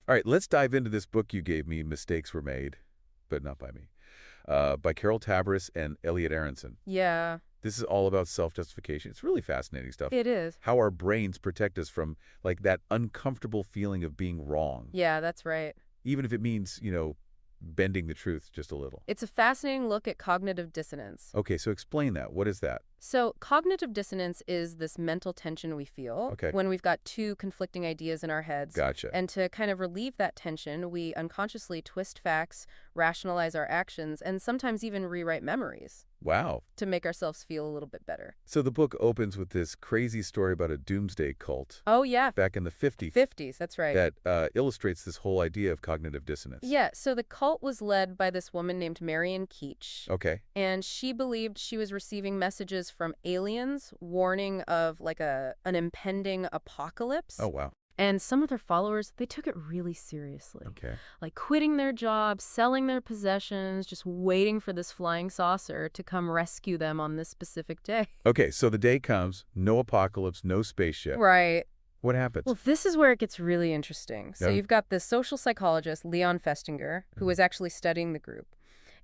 All right, let's dive into this book you gave me, Mistakes Were Made, but not by me, by Tavris and Elliot Aronson. Yeah, This is all about self-justification. It's really fascinating stuff. it is. How our brains protect us from, like, that uncomfortable feeling of being wrong, Yeah, that's right. even if it means, bending the truth just a little. It's a fascinating look at cognitive dissonance. Okay, so explain that. What is that? So, cognitive dissonance is this mental tension we feel Okay. when we've got two conflicting ideas in our heads. Gotcha. And to kind of relieve that tension, we unconsciously twist facts, rationalize our actions, and sometimes even rewrite memories Wow. to make ourselves feel a little bit better. So the book opens with this crazy story about a doomsday cult Oh, yeah. back in the 50s 50s, that's right. that illustrates this whole idea of cognitive dissonance. Yeah, so the cult was led by this woman named Marian Keech. Okay. And she believed she was receiving messages from aliens warning of like an impending apocalypse. Oh, wow. And some of their followers, they took it really seriously. Okay. Like quitting their jobs, selling their possessions, just waiting for this flying saucer to come rescue them on this specific day. Okay, so the day comes, no apocalypse, no spaceship. Right. What happens? Well, this is where it gets really interesting. So Yeah. you've got this social psychologist, Leon Festinger, who was actually studying the group.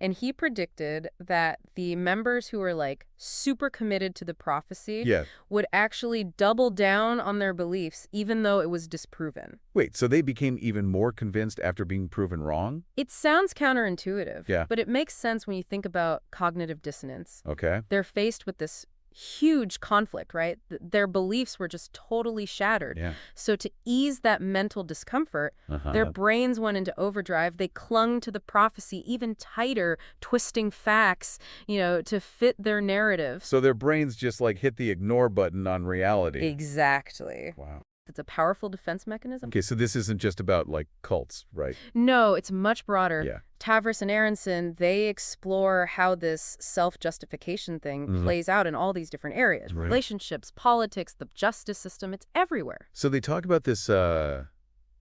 And he predicted that the members who were like super committed to the prophecy Yeah. would actually double down on their beliefs, even though it was disproven. Wait, so they became even more convinced after being proven wrong? It sounds counterintuitive, Yeah. but it makes sense when you think about cognitive dissonance. Okay. They're faced with this huge conflict, right? Their beliefs were just totally shattered. Yeah. So to ease that mental discomfort, their brains went into overdrive. They clung to the prophecy even tighter, twisting facts, to fit their narrative. So their brains just like hit the ignore button on reality. Exactly. Wow. It's a powerful defense mechanism. Okay, so this isn't just about like cults, right? No, it's much broader. Yeah. Tavris and Aronson, they explore how this self-justification thing plays out in all these different areas. Right. Relationships, politics, the justice system, it's everywhere. So they talk about this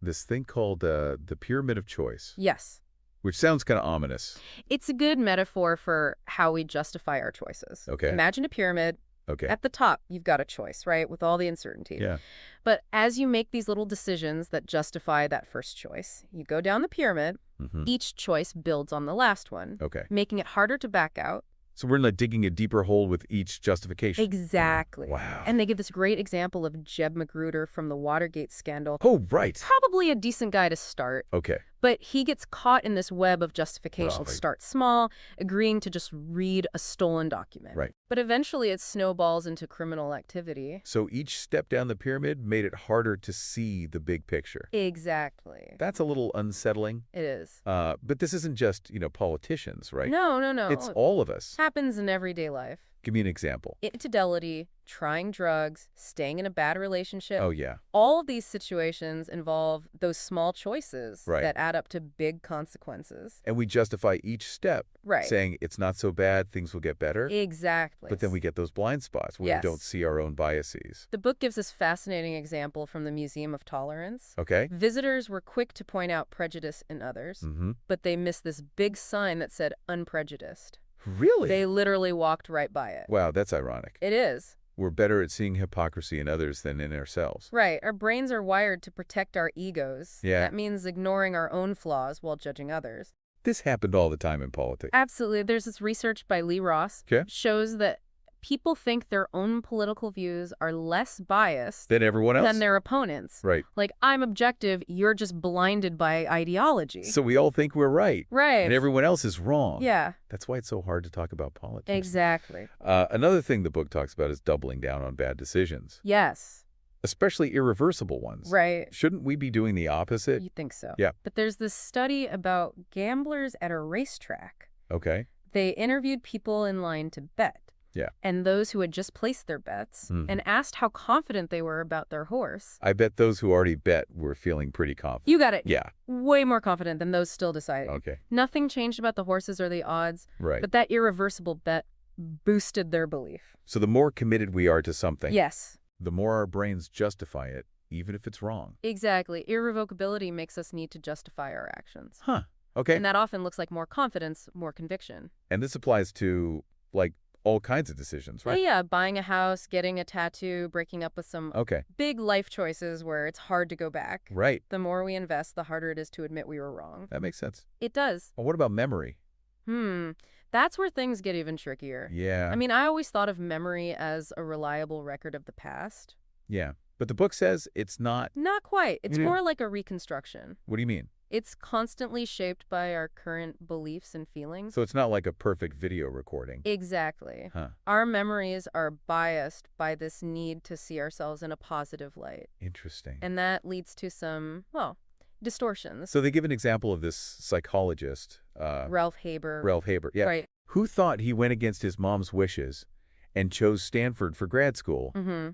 this thing called the pyramid of choice, Yes. which sounds kind of ominous. It's a good metaphor for how we justify our choices. Okay. Imagine a pyramid. Okay. At the top, you've got a choice, right, with all the uncertainty. Yeah. But as you make these little decisions that justify that first choice, you go down the pyramid. Each choice builds on the last one, Okay. making it harder to back out. So we're like digging a deeper hole with each justification. Exactly. Wow. And they give this great example of Jeb Magruder from the Watergate scandal. Oh, right. Probably a decent guy to start. Okay. But he gets caught in this web of justification. Right. Start small, agreeing to just read a stolen document. Right. But eventually it snowballs into criminal activity. So each step down the pyramid made it harder to see the big picture. Exactly. That's a little unsettling. It is. But this isn't just, politicians, right? No, no, no. It's all of us. Happens in everyday life. Give me an example. Infidelity, trying drugs, staying in a bad relationship. Oh, yeah. All of these situations involve those small choices Right. that add up to big consequences. And we justify each step, Right. saying it's not so bad, things will get better. Exactly. But then we get those blind spots where Yes. we don't see our own biases. The book gives this fascinating example from the Museum of Tolerance. Okay? Visitors were quick to point out prejudice in others, but they missed this big sign that said unprejudiced. Really? They literally walked right by it. Wow, that's ironic. It is. We're better at seeing hypocrisy in others than in ourselves. Right. Our brains are wired to protect our egos. Yeah. That means ignoring our own flaws while judging others. This happened all the time in politics. Absolutely. There's this research by Lee Ross. Okay. Shows that people think their own political views are less biased Than everyone else? than their opponents. Right. Like, I'm objective, you're just blinded by ideology. So we all think we're right. Right. And everyone else is wrong. Yeah, That's why it's so hard to talk about politics. exactly. Another thing the book talks about is doubling down on bad decisions, Yes, especially irreversible ones. right. Shouldn't we be doing the opposite? You think so. Yeah. But there's this study about gamblers at a racetrack. Okay. They interviewed people in line to bet. Yeah. And those who had just placed their bets and asked how confident they were about their horse. I bet those who already bet were feeling pretty confident. You got it. Yeah. Way more confident than those still deciding. Okay. Nothing changed about the horses or the odds, Right. but that irreversible bet boosted their belief. So the more committed we are to something, Yes, the more our brains justify it, even if it's wrong. exactly. Irrevocability makes us need to justify our actions. Huh. Okay. And that often looks like more confidence, more conviction. And this applies to, like, all kinds of decisions, Yeah, right? yeah, buying a house, getting a tattoo, breaking up with some Okay. big life choices where it's hard to go back. Right. The more we invest, the harder it is to admit we were wrong. That makes sense. It does. Well, what about memory? Hmm. That's where things get even trickier. Yeah. I mean, I always thought of memory as a reliable record of the past. Yeah. But the book says it's not. Not quite. It's Yeah. more like a reconstruction. What do you mean? It's constantly shaped by our current beliefs and feelings. So it's not like a perfect video recording. Exactly. Huh. Our memories are biased by this need to see ourselves in a positive light. Interesting. And that leads to some, well, distortions. So they give an example of this psychologist, Ralph Haber. Ralph Haber, yeah, Right. who thought he went against his mom's wishes and chose Stanford for grad school. Mm-hmm.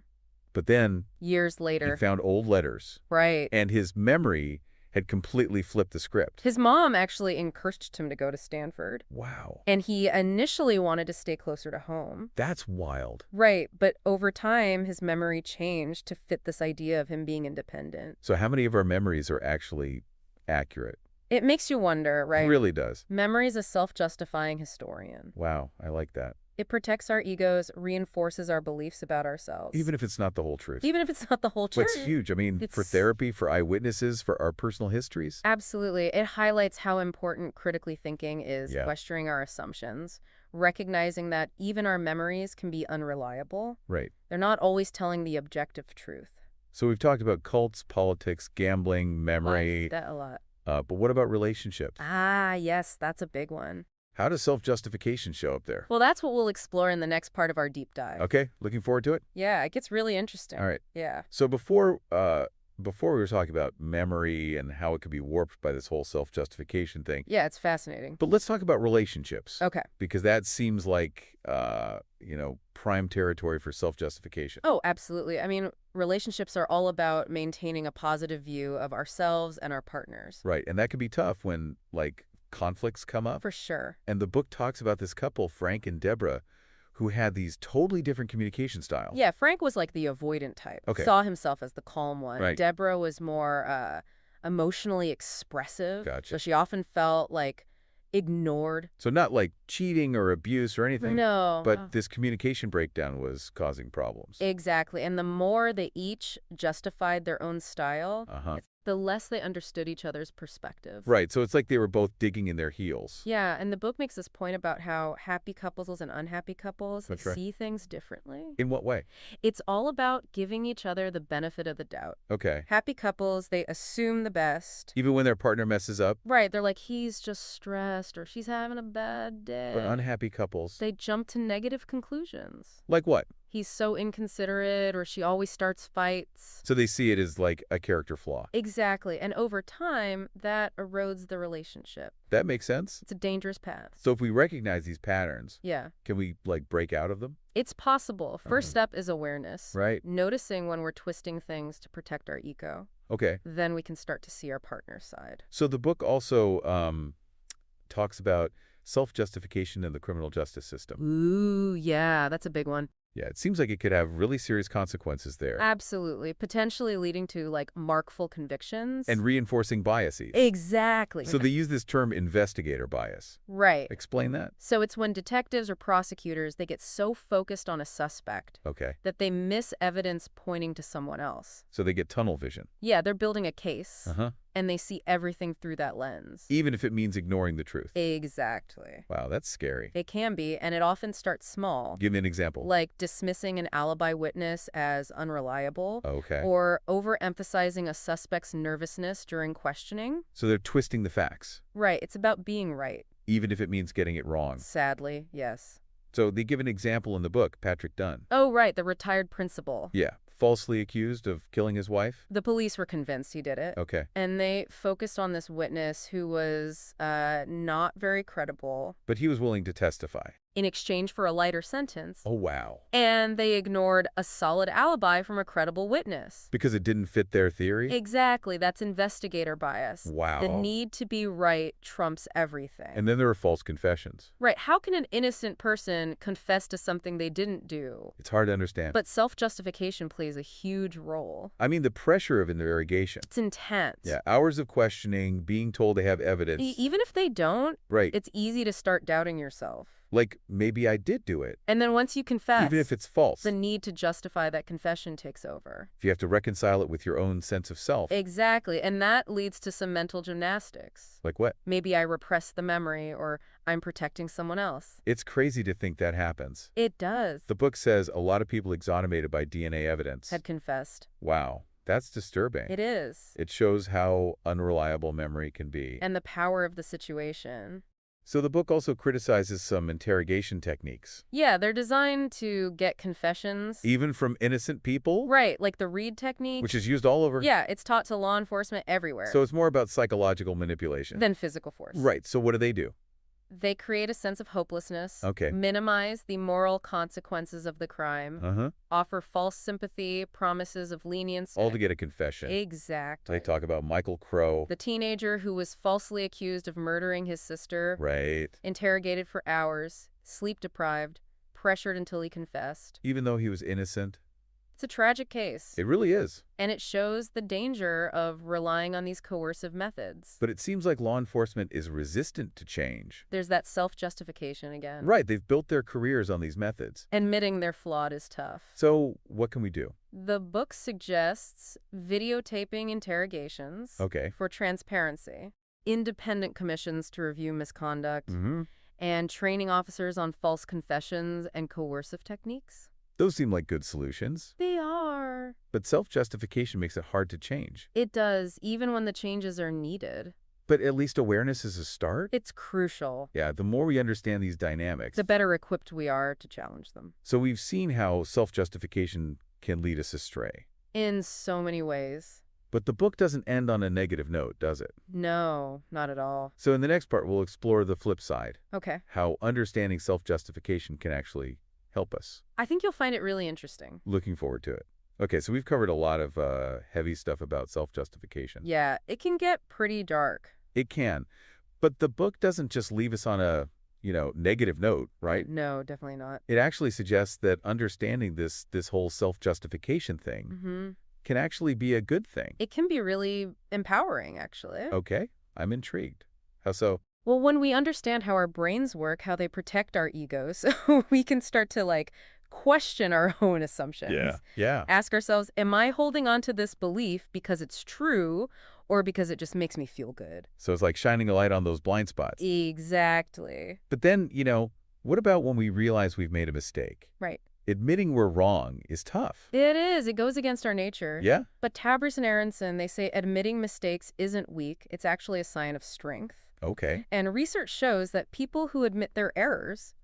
But then Years he later. found old letters, Right. and his memory had completely flipped the script. His mom actually encouraged him to go to Stanford. Wow. And he initially wanted to stay closer to home. That's wild. Right, but over time, his memory changed to fit this idea of him being independent. So how many of our memories are actually accurate? It makes you wonder, right? It really does. Memory's a self-justifying historian. Wow, I like that. It protects our egos, reinforces our beliefs about ourselves. Even if it's not the whole truth. Even if it's not the whole truth. What's huge, I mean, for It's- therapy, for eyewitnesses, for our personal histories. Absolutely. It highlights how important critically thinking is, Yeah. questioning our assumptions, recognizing that even our memories can be unreliable. Right. They're not always telling the objective truth. So we've talked about cults, politics, gambling, memory. That a lot. But what about relationships? Ah, yes, that's a big one. How does self-justification show up there? Well, that's what we'll explore in the next part of our deep dive. Okay, looking forward to it. Yeah, it gets really interesting. All right. Yeah. So before we were talking about memory and how it could be warped by this whole self-justification thing. Yeah, it's fascinating. But let's talk about relationships. Okay. Because that seems like, prime territory for self-justification. Oh, absolutely. I mean, relationships are all about maintaining a positive view of ourselves and our partners. Right, and that can be tough when, conflicts come up. For sure. And the book talks about this couple, Frank and Deborah, who had these totally different communication styles. Yeah, Frank was like the avoidant type. Okay. Saw himself as the calm one. Right. Deborah was more emotionally expressive. Gotcha. So she often felt like ignored. So not like cheating or abuse or anything. No. But this communication breakdown was causing problems. Exactly. And the more they each justified their own style, Uh-huh. the less they understood each other's perspective. Right, so it's like they were both digging in their heels. Yeah, and the book makes this point about how happy couples and unhappy couples That's right. see things differently. In what way? It's all about giving each other the benefit of the doubt. Okay. Happy couples, they assume the best. Even when their partner messes up? Right, they're like, he's just stressed or she's having a bad day. But unhappy couples? They jump to negative conclusions. Like what? He's so inconsiderate or she always starts fights. So they see it as like a character flaw. Exactly, and over time, that erodes the relationship. That makes sense. It's a dangerous path. So if we recognize these patterns, Yeah. can we break out of them? It's possible. First step is awareness. Right. Noticing when we're twisting things to protect our ego. Okay. Then we can start to see our partner's side. So the book also talks about self-justification in the criminal justice system. Ooh, yeah, that's a big one. Yeah, it seems like it could have really serious consequences there. Absolutely. Potentially leading to, markful convictions. And reinforcing biases. Exactly. So they use this term investigator bias. Right. Explain that. So it's when detectives or prosecutors, they get so focused on a suspect Okay. that they miss evidence pointing to someone else. So they get tunnel vision. Yeah, they're building a case, Uh-huh. and they see everything through that lens. Even if it means ignoring the truth. Exactly. Wow, that's scary. It can be, and it often starts small. Give me an example. Like dismissing an alibi witness as unreliable. Okay. Or overemphasizing a suspect's nervousness during questioning. So they're twisting the facts, Right, it's about being right. even if it means getting it wrong. Sadly, yes. So they give an example in the book, Patrick Dunn. Oh, right, the retired principal. Yeah. Falsely accused of killing his wife? The police were convinced he did it. Okay. And they focused on this witness who was not very credible But he was willing to testify. in exchange for a lighter sentence. Oh, wow. And they ignored a solid alibi from a credible witness. Because it didn't fit their theory? Exactly. That's investigator bias. Wow. The need to be right trumps everything. And then there are false confessions. Right. How can an innocent person confess to something they didn't do? It's hard to understand. But self-justification plays a huge role. I mean, the pressure of interrogation. It's intense. Yeah, hours of questioning, being told they have evidence. Even if they don't, Right. it's easy to start doubting yourself. Like, maybe I did do it, And then once you confess, even if it's false. the need to justify that confession takes over. If you have to reconcile it with your own sense of self. Exactly. And that leads to some mental gymnastics. Like what? Maybe I repress the memory, or I'm protecting someone else. It's crazy to think that happens. It does. The book says a lot of people exonerated by DNA evidence Had confessed. Wow, that's disturbing. It is. It shows how unreliable memory can be. And the power of the situation. So the book also criticizes some interrogation techniques. Yeah, they're designed to get confessions. Even from innocent people? Right, like the Reed technique. Which is used all over? Yeah, it's taught to law enforcement everywhere. So it's more about psychological manipulation. Than physical force. Right, so what do? They create a sense of hopelessness. Okay. Minimize the moral consequences of the crime. Offer false sympathy, promises of lenience. All to get a confession. Exactly. They talk about Michael Crow. The teenager who was falsely accused of murdering his sister. Right. Interrogated for hours, sleep deprived, pressured until he confessed. Even though he was innocent. It's a tragic case. It really is. And it shows the danger of relying on these coercive methods. But it seems like law enforcement is resistant to change. There's that self-justification again. Right, they've built their careers on these methods. Admitting they're flawed is tough. So what can we do? The book suggests videotaping interrogations for transparency, independent commissions to review misconduct, and training officers on false confessions and coercive techniques. Those seem like good solutions. They are. But self-justification makes it hard to change. It does, even when the changes are needed. But at least awareness is a start? It's crucial. Yeah, the more we understand these dynamics, the better equipped we are to challenge them. So we've seen how self-justification can lead us astray. In so many ways. But the book doesn't end on a negative note, does it? No, not at all. So in the next part, we'll explore the flip side. Okay. How understanding self-justification can actually help us. I think you'll find it really interesting. Looking forward to it. Okay, so we've covered a lot of heavy stuff about self-justification. Yeah, it can get pretty dark. It can. But the book doesn't just leave us on a, negative note, right? No, definitely not. It actually suggests that understanding this whole self-justification thing can actually be a good thing. It can be really empowering, actually. Okay, I'm intrigued. How so? Well, when we understand how our brains work, how they protect our egos, we can start to, question our own assumptions. Yeah. Ask ourselves, am I holding on to this belief because it's true or because it just makes me feel good? So it's like shining a light on those blind spots. Exactly. But then, what about when we realize we've made a mistake? Right. Admitting we're wrong is tough. It is. It goes against our nature. Yeah? But Tavris and Aronson, they say admitting mistakes isn't weak. It's actually a sign of strength. Okay. And research shows that people who admit their errors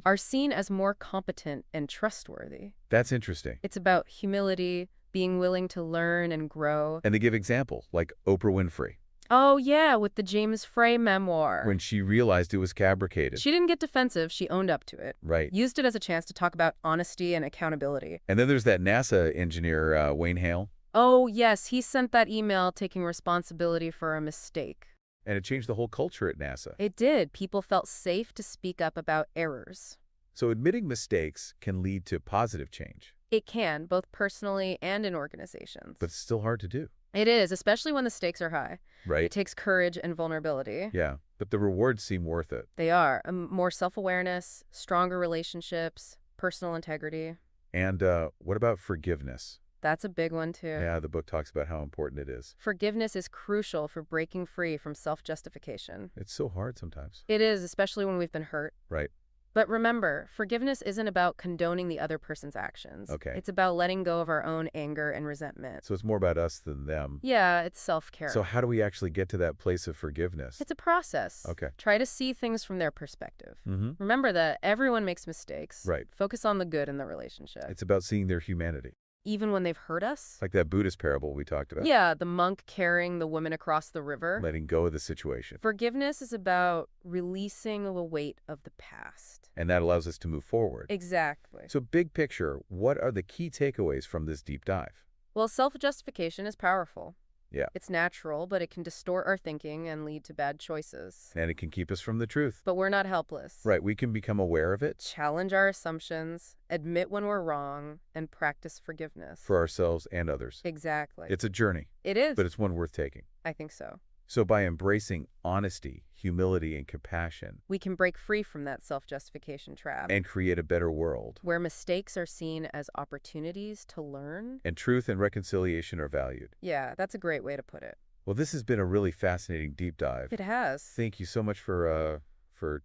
are seen as more competent and trustworthy. That's interesting. It's about humility, being willing to learn and grow. And they give examples, like Oprah Winfrey. Oh, yeah, with the James Frey memoir. When she realized it was fabricated. She didn't get defensive. She owned up to it. Right. Used it as a chance to talk about honesty and accountability. And then there's that NASA engineer, Wayne Hale. Oh, yes, he sent that email taking responsibility for a mistake. And it changed the whole culture at NASA. It did. People felt safe to speak up about errors. So admitting mistakes can lead to positive change. It can, both personally and in organizations. But it's still hard to do. It is, especially when the stakes are high. Right. It takes courage and vulnerability. Yeah, but the rewards seem worth it. They are. More self-awareness, stronger relationships, personal integrity. And what about forgiveness? That's a big one, too. Yeah, the book talks about how important it is. Forgiveness is crucial for breaking free from self-justification. It's so hard sometimes. It is, especially when we've been hurt. Right. But remember, forgiveness isn't about condoning the other person's actions. Okay. It's about letting go of our own anger and resentment. So it's more about us than them. Yeah, it's self-care. So how do we actually get to that place of forgiveness? It's a process. Okay. Try to see things from their perspective. Mm-hmm. Remember that everyone makes mistakes. Right. Focus on the good in the relationship. It's about seeing their humanity. Even when they've hurt us? Like that Buddhist parable we talked about. Yeah, the monk carrying the woman across the river. Letting go of the situation. Forgiveness is about releasing the weight of the past. And that allows us to move forward. Exactly. So big picture, what are the key takeaways from this deep dive? Well, self-justification is powerful. Yeah. It's natural, but it can distort our thinking and lead to bad choices. And it can keep us from the truth. But we're not helpless. Right, we can become aware of it. Challenge our assumptions, admit when we're wrong, and practice forgiveness. For ourselves and others. Exactly. It's a journey. It is. But it's one worth taking. I think so. So by embracing honesty, humility, and compassion, we can break free from that self-justification trap. and create a better world, where mistakes are seen as opportunities to learn. and truth and reconciliation are valued. Yeah, that's a great way to put it. Well, this has been a really fascinating deep dive. It has. Thank you so much for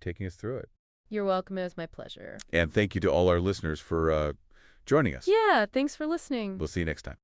taking us through it. You're welcome. It was my pleasure. And thank you to all our listeners for joining us. Yeah, thanks for listening. We'll see you next time.